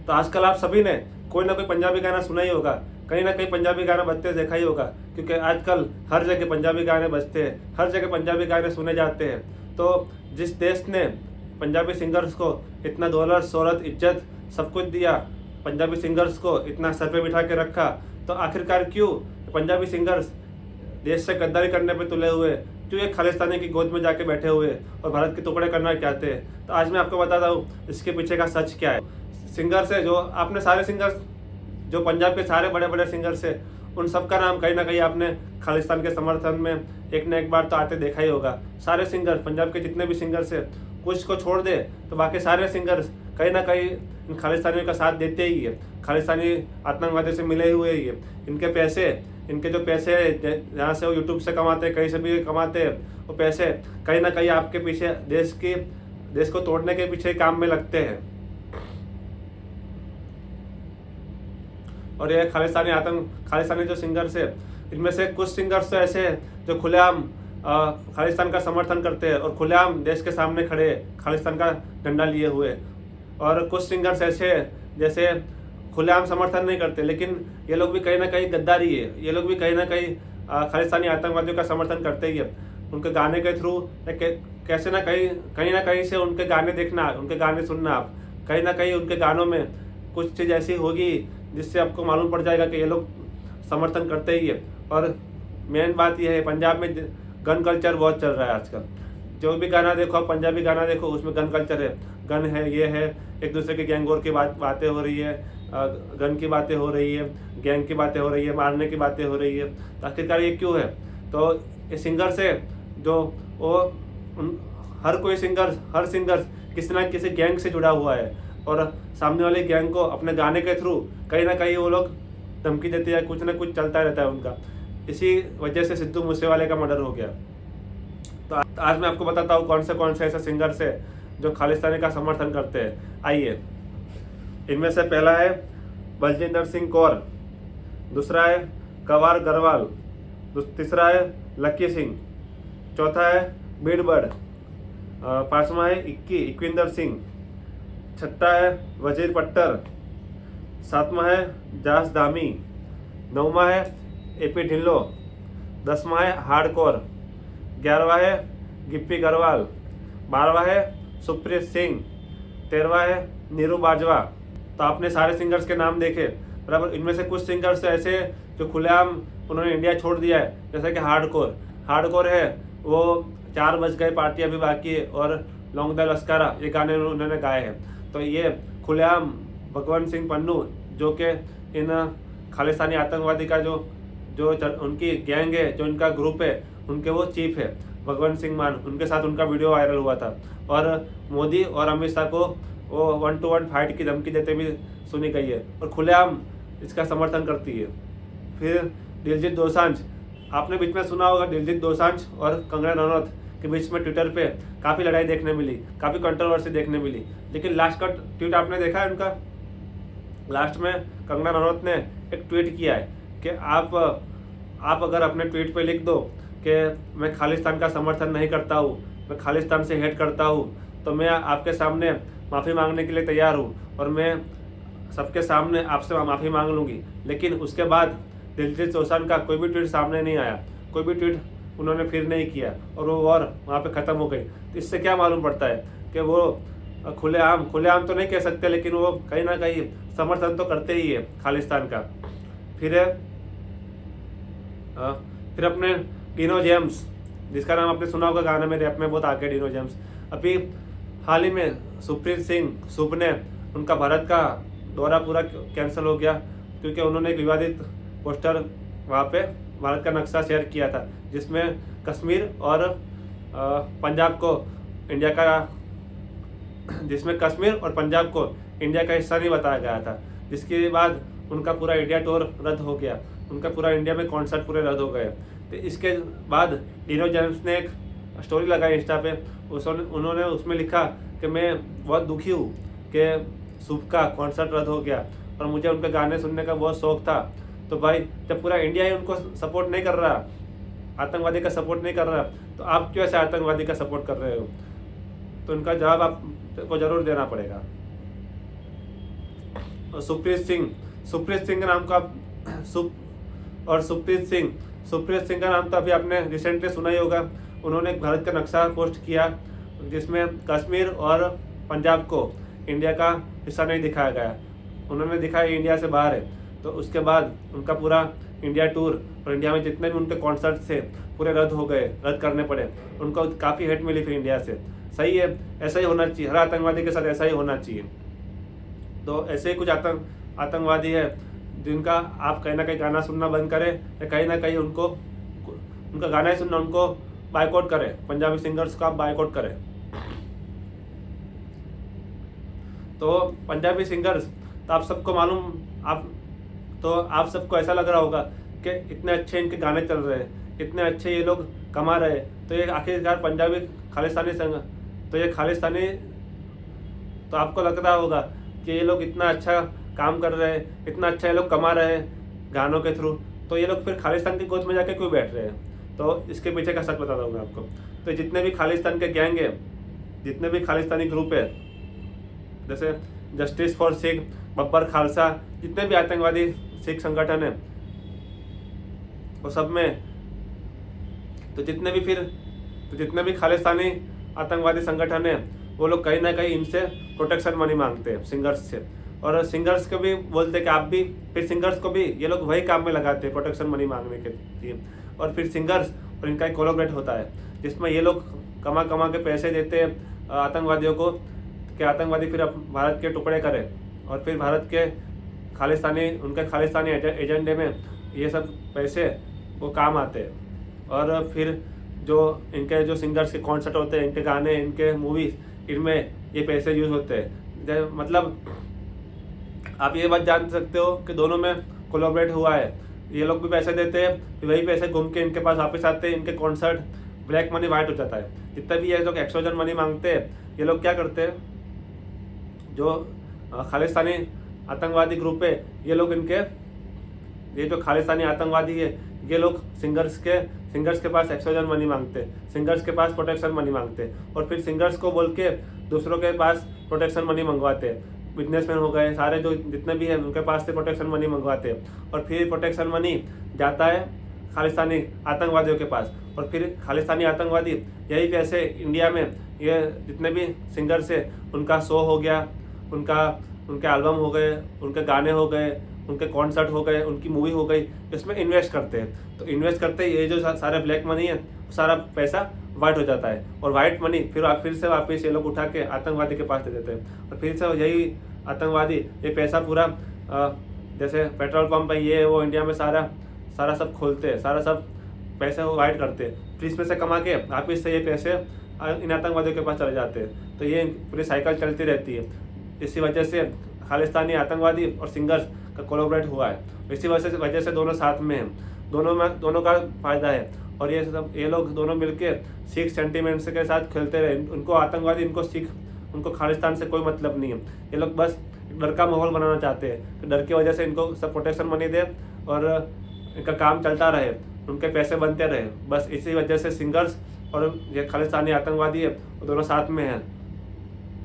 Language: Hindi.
तो आजकल आप सभी ने कोई ना कोई पंजाबी गाना सुना ही होगा, कहीं ना कहीं पंजाबी गाना बजते देखा ही होगा, क्योंकि आजकल हर जगह पंजाबी गाने बजते हैं, हर जगह पंजाबी गाने सुने जाते हैं। तो जिस देश ने पंजाबी सिंगर्स को इतना दौलत शोहरत इज्जत सब कुछ दिया, पंजाबी सिंगर्स को इतना सर पे बिठा के रखा, तो आखिरकार क्यों पंजाबी सिंगर्स देश से गद्दारी करने पे तुले हुए, क्यों एक खालिस्तानी की गोद में जाके बैठे हुए और भारत के टुकड़े करना चाहते हैं? तो आज मैं आपको बताता हूँ इसके पीछे का सच क्या है। सिंगर्स है जो आपने सारे सिंगर्स, जो पंजाब के सारे बड़े बड़े सिंगर्स है, उन सब का नाम कहीं ना कहीं आपने खालिस्तान के समर्थन में एक न एक बार तो आते देखा ही होगा। सारे सिंगर पंजाब के जितने भी सिंगर्स है, कुछ को छोड़ दे तो बाकी सारे सिंगर्स कहीं ना कहीं इन खालिस्तानियों का साथ देते ही है, खालिस्तानी आतंकवादियों से मिले हुए ही है। इनके पैसे, इनके जो पैसे जहाँ से वो यूट्यूब से कमाते हैं, कहीं से भी कमाते हैं, वो पैसे कहीं ना कहीं आपके पीछे देश को तोड़ने के पीछे काम में लगते हैं। और ये खालिस्तानी जो सिंगर्स है, इनमें से कुछ सिंगर्स तो ऐसे हैं जो खुलेआम खालिस्तान का समर्थन करते हैं और खुलेआम देश के सामने खड़े खालिस्तान का डंडा लिए हुए, और कुछ सिंगर्स ऐसे हैं जैसे खुलेआम समर्थन नहीं करते, लेकिन ये लोग भी कहीं ना कहीं गद्दारी है, ये लोग भी कहीं ना कहीं खालिस्तानी आतंकवादियों का समर्थन करते ही है। उनके गाने के थ्रू कैसे ना कहीं से उनके गाने देखना, उनके गाने सुनना, आप कहीं ना कहीं उनके गानों में कुछ चीज़ ऐसी होगी जिससे आपको मालूम पड़ जाएगा कि ये लोग समर्थन करते ही है। और मेन बात यह है, पंजाब में गन कल्चर बहुत चल रहा है आजकल। जो भी गाना देखो आप, पंजाबी गाना देखो, उसमें गन कल्चर है, गन है, ये है, एक दूसरे के गैंग वॉर की बातें हो रही है, गन की बातें हो रही है, गैंग की बातें हो रही है, मारने की बातें हो रही है। तो आखिरकार ये क्यों है? तो ये सिंगर्स है जो हर सिंगर किसी ना किसी गैंग से जुड़ा हुआ है, और सामने वाले गैंग को अपने गाने के थ्रू कहीं ना कहीं वो लोग धमकी देते हैं, कुछ ना कुछ चलता रहता है उनका। इसी वजह से सिद्धू मूसेवाले का मर्डर हो गया। तो आज मैं आपको बताता हूँ कौन से ऐसे सिंगर्स है जो खालिस्तानी का समर्थन करते हैं। आइए, इनमें से पहला है बलजिंदर सिंह कौर, दूसरा है कंवर गरवाल, तीसरा है लकी सिंह, चौथा है बीरबल, पांचवा है इक्विंदर सिंह, छठा है वजीर पट्टर, सातवां है जास दामी, नौवां है एपी ढिल्लो, 10वां है हार्डकोर, 11वां है गिप्पी गरवाल, 12वां है सुप्रीत सिंह, 13वां है नीरू बाजवा। तो आपने सारे सिंगर्स के नाम देखे बराबर। इनमें से कुछ सिंगर्स ऐसे जो खुलेआम उन्होंने इंडिया छोड़ दिया है, जैसे कि हार्डकोर है, वो 4 बज गए पार्टी अभी बाकी है और लौंग द लश्करा, ये गाने उन्होंने गाए हैं। तो ये खुलेआम भगवंत सिंह पन्नू, जो कि इन खालिस्तानी आतंकवादी का जो उनकी गैंग है, जो इनका ग्रुप है, उनके वो चीफ है भगवंत सिंह मान, उनके साथ उनका वीडियो वायरल हुआ था। और मोदी और अमित शाह को वो 1-to-1 फाइट की धमकी देते भी सुनी गई है, और खुलेआम इसका समर्थन करती है। फिर दिलजीत दोसांझ, आपने बीच में सुना होगा, दिलजीत दोसांझ और कंगना रनौत के बीच में ट्विटर पे काफ़ी लड़ाई देखने मिली, काफ़ी कंट्रोवर्सी देखने मिली। लेकिन लास्ट का ट्वीट आपने देखा है उनका? लास्ट में कंगना रनौत ने एक ट्वीट किया है कि आप अगर अपने ट्वीट पे लिख दो कि मैं खालिस्तान का समर्थन नहीं करता हूँ, मैं खालिस्तान से हेट करता हूँ, तो मैं आपके सामने माफ़ी मांगने के लिए तैयार हूँ और मैं सबके सामने आपसे माफ़ी मांग लूँगी। लेकिन उसके बाद दिलजीत दोसांझ का कोई भी ट्वीट सामने नहीं आया, कोई भी ट्वीट उन्होंने फिर नहीं किया, और वो वॉर वहाँ पे ख़त्म हो गई। तो इससे क्या मालूम पड़ता है कि वो खुलेआम तो नहीं कह सकते, लेकिन वो कहीं ना कहीं समर्थन तो करते ही है खालिस्तान का। फिर अपने डिनो जेम्स, जिसका नाम आपने सुना होगा, गाना में रैप में बहुत आगे, डिनो जेम्स। अभी हाल ही में सुप्रीत सिंह सुप ने उनका भारत का दौरा पूरा कैंसिल हो गया, क्योंकि उन्होंने एक विवादित पोस्टर वहाँ पे भारत का नक्शा शेयर किया था, जिसमें कश्मीर और पंजाब को इंडिया का, जिसमें कश्मीर और पंजाब को इंडिया का हिस्सा नहीं बताया गया था। जिसके बाद उनका पूरा इंडिया टूर रद्द हो गया, उनका पूरा इंडिया में कॉन्सर्ट पूरे रद्द हो गए। तो इसके बाद डिनो जेम्स ने एक स्टोरी लगाई इंस्टा पे, उन्होंने उसमें लिखा कि मैं बहुत दुखी हूँ कि सूप का कॉन्सर्ट रद्द हो गया और मुझे उनके गाने सुनने का बहुत शौक था। तो भाई, जब पूरा इंडिया ही उनको सपोर्ट नहीं कर रहा, आतंकवादी का सपोर्ट नहीं कर रहा, तो आप क्यों ऐसे आतंकवादी का सपोर्ट कर रहे हो? तो उनका जवाब आपको ज़रूर देना पड़ेगा। सुप्रीत सिंह का नाम का सुप्रीत सिंह का नाम तो अभी आपने रिसेंटली सुना ही होगा। उन्होंने भारत का नक्शा पोस्ट किया जिसमें कश्मीर और पंजाब को इंडिया का हिस्सा नहीं दिखाया गया। उन्होंने दिखाया इंडिया से बाहर है। तो उसके बाद उनका पूरा इंडिया टूर और इंडिया में जितने भी उनके कॉन्सर्ट थे पूरे रद्द करने पड़े। उनको काफ़ी हेट मिली फिर इंडिया से। सही है, ऐसा ही होना चाहिए, हर आतंकवादी के साथ ऐसा ही होना चाहिए। तो ऐसे ही कुछ आतंकवादी है जिनका आप कहीं ना कहीं गाना सुनना बंद करें या कहीं ना कहीं उनका गाना ही सुनना उनको बायकॉट करें। पंजाबी सिंगर्स को आप बायकॉट करें। तो पंजाबी सिंगर्स तो आप सबको मालूम, आप सबको ऐसा लग रहा होगा कि इतने अच्छे इनके गाने चल रहे हैं, इतने अच्छे ये लोग कमा रहे हैं, तो ये आखिरकार पंजाबी खालिस्तानी तो आपको लग रहा होगा कि ये लोग इतना अच्छा काम कर रहे हैं, इतना अच्छा ये लोग कमा रहे हैं गानों के थ्रू, तो ये लोग फिर खालिस्तान की गोद में जाके क्यों बैठ रहे हैं? तो इसके पीछे का सच बताता हूँ मैं आपको। तो जितने भी खालिस्तान के गैंग है, जितने भी खालिस्तानी ग्रुप है, जैसे जस्टिस फॉर सिख, बब्बर खालसा, जितने भी आतंकवादी सिख संगठन है वो सब में तो जितने भी खालिस्तानी आतंकवादी संगठन है वो लोग कहीं ना कहीं इनसे प्रोटेक्शन मनी मांगते हैं सिंगर्स से। और सिंगर्स को भी बोलते हैं कि आप भी, फिर सिंगर्स को भी ये लोग वही काम में लगाते हैं प्रोटेक्शन मनी मांगने के लिए। और फिर सिंगर्स और इनका एक कोलैबोरेट होता है जिसमें ये लोग कमा के पैसे देते हैं आतंकवादियों को कि आतंकवादी फिर भारत के टुकड़े करें। और फिर भारत के उनके खालिस्तानी एजेंडे में ये सब पैसे वो काम आते हैं। और फिर इनके जो सिंगर्स के कॉन्सर्ट होते हैं, इनके गाने, इनके मूवीज, इनमें ये पैसे यूज होते हैं। मतलब आप ये बात जान सकते हो कि दोनों में कोलैबोरेट हुआ है। ये लोग भी पैसे देते हैं, फिर वही पैसे घूम के इनके पास वापस आते हैं, इनके कॉन्सर्ट, ब्लैक मनी वाइट हो जाता है। जितने भी ये लोग एक्सट्रोजन मनी मांगते हैं, ये लोग क्या करते हैं, जो खालिस्तानी आतंकवादी ग्रुप है, ये जो खालिस्तानी आतंकवादी है, ये लोग सिंगर्स के पास एक्सट्रोजन मनी मांगते हैं, सिंगर्स के पास प्रोटेक्शन मनी मांगते हैं, और फिर सिंगर्स को बोल के दूसरों के पास प्रोटेक्शन मनी मंगवाते हैं। बिजनेसमैन हो गए सारे, जो जितने भी हैं उनके पास से प्रोटेक्शन मनी मंगवाते हैं। और फिर प्रोटेक्शन मनी जाता है खालिस्तानी आतंकवादियों के पास, और फिर खालिस्तानी आतंकवादी यही पैसे इंडिया में ये जितने भी सिंगर्स है उनका शो हो गया, उनके एल्बम हो गए, उनके गाने हो गए, उनके कॉन्सर्ट हो गए, उनकी मूवी हो गई, इसमें इन्वेस्ट करते हैं। तो इन्वेस्ट करते ही ये जो सारे ब्लैक मनी है सारा पैसा वाइट हो जाता है। और वाइट मनी फिर से वापस ये लोग उठा के आतंकवादी के पास दे देते हैं। और फिर से यही आतंकवादी ये पैसा पूरा जैसे पेट्रोल पंप है ये वो इंडिया में सारा सब खोलते हैं, सारा सब पैसे वो वाइट करते हैं, फिर इसमें से कमा के वापस से ये पैसे इन आतंकवादियों के पास चले जाते हैं। तो ये पूरी साइकिल चलती रहती है। इसी वजह से खालिस्तानी आतंकवादी और सिंगर्स का कोलैबोरेट हुआ है। इसी वजह से दोनों साथ में हैं, दोनों का फायदा है। और ये लोग दोनों मिलके सिख सेंटिमेंट्स के साथ खेलते रहे। उनको आतंकवादी, उनको खालिस्तान से कोई मतलब नहीं है। ये लोग बस डर का माहौल बनाना चाहते हैं कि डर की वजह से इनको सब प्रोटेक्शन मनी दे और इनका काम चलता रहे, उनके पैसे बनते रहे। बस इसी वजह से सिंगर्स और ये खालिस्तानी आतंकवादी है वो दोनों साथ में हैं।